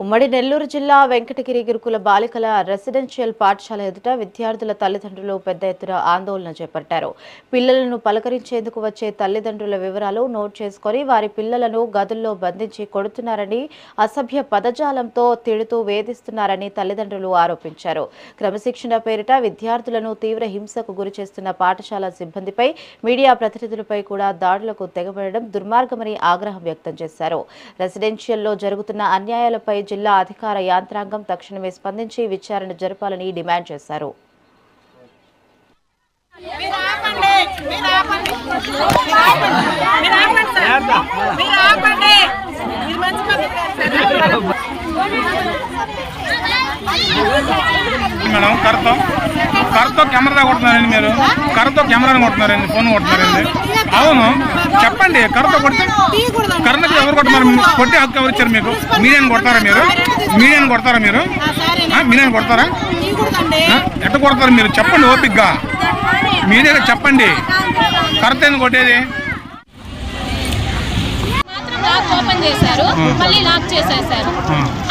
ఉమ్మడి నెల్లూరు జిల్లా వెంకటగిరి గురుకుల బాలికల రెసిడెన్షియల్ పాఠశాల ఎదుట విద్యార్థుల తల్లిదండ్రులు పెద్ద ఎత్తున ఆందోళన చేపట్టారు. పిల్లలను పలకరించేందుకు వచ్చే తల్లిదండ్రుల వివరాలు నోట్ చేసుకుని వారి పిల్లలను గదుల్లో బంధించి కొడుతున్నారని, అసభ్య పదజాలంతో తిడుతూ వేధిస్తున్నారని తల్లిదండ్రులు ఆరోపించారు. క్రమశిక్షణ పేరిట విద్యార్థులను తీవ్ర హింసకు గురిచేస్తున్న పాఠశాల సిబ్బందిపై, మీడియా ప్రతినిధులపై కూడా దాడులకు తెగబడడం దుర్మార్గమని ఆగ్రహం వ్యక్తం చేశారు. రెసిడెన్షియల్లో జరుగుతున్న అన్యాయాలపై జిల్లా అధికార యంత్రాంగం తక్షణమే స్పందించి విచారణ జరపాలని డిమాండ్ చేశారు. మేడం కర్రతో కెమెరా కొడుతున్నారండి, మీరు కర్రతో కెమెరాని కొడుతున్నారండి, ఫోన్ కొడుతున్నారండి. అవును చెప్పండి, కర్రతో కొడితే కర్రకి ఎవరు కొడుతున్నారు? కొట్టి హక్కు ఎవరు ఇచ్చారు మీకు? మీడియాని కొడతారా మీరు? మీడియాని కొడతారా మీరు? మీడియాని కొడతారా? ఎట్ట కొడతారు మీరు? చెప్పండి ఓపిక్గా, మీడియాగా చెప్పండి. కర్రతో ఎందుకు కొట్టేది? లాక్ ఓపెన్ చేశారు, మళ్ళీ లాక్ చేసేసారు.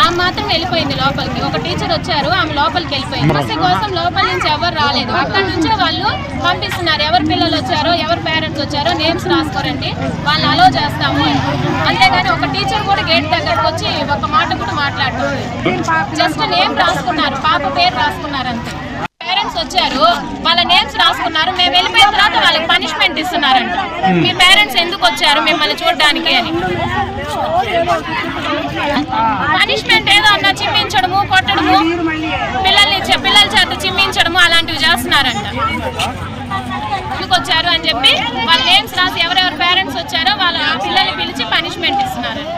ఆమె మాత్రం వెళ్ళిపోయింది లోపలికి. ఒక టీచర్ వచ్చారు, ఆమె లోపలికి వెళ్ళిపోయింది. బస్సు కోసం లోపల నుంచి ఎవరు రాలేదు. అక్కడ నుంచే వాళ్ళు పంపిస్తున్నారు. ఎవరు పిల్లలు వచ్చారో, ఎవరు పేరెంట్స్ వచ్చారో నేమ్స్ రాసుకోరండి, వాళ్ళని అలో చేస్తాము అని. అంతేగాని ఒక టీచర్ కూడా గేట్ దగ్గరకు వచ్చి ఒక మాట కూడా మాట్లాడుతున్నారు. జస్ట్ నేమ్ రాసుకున్నారు, పాప పేరు రాసుకున్నారు అంతే. పేరెంట్స్ వచ్చారు, వాళ్ళ నేమ్స్ రాసుకున్నారు. మేము వెళ్ళిపోయిన తర్వాత వాళ్ళకి పనిష్మెంట్ ఇస్తున్నారంట. మీ పేరెంట్స్ ఎందుకు వచ్చారు మిమ్మల్ని చూడడానికి అని. పనిష్మెంట్ ఏదో అన్నా చిమ్మించడము, కొట్టడము, పిల్లల చేత చిమ్మించడము అలాంటివి చేస్తున్నారంట. ఎందుకు వచ్చారు అని చెప్పి వాళ్ళ నేమ్స్ రాసి ఎవరెవరు పేరెంట్స్ వచ్చారో వాళ్ళ పిల్లల్ని పిలిచి పనిష్మెంట్ ఇస్తున్నారంట.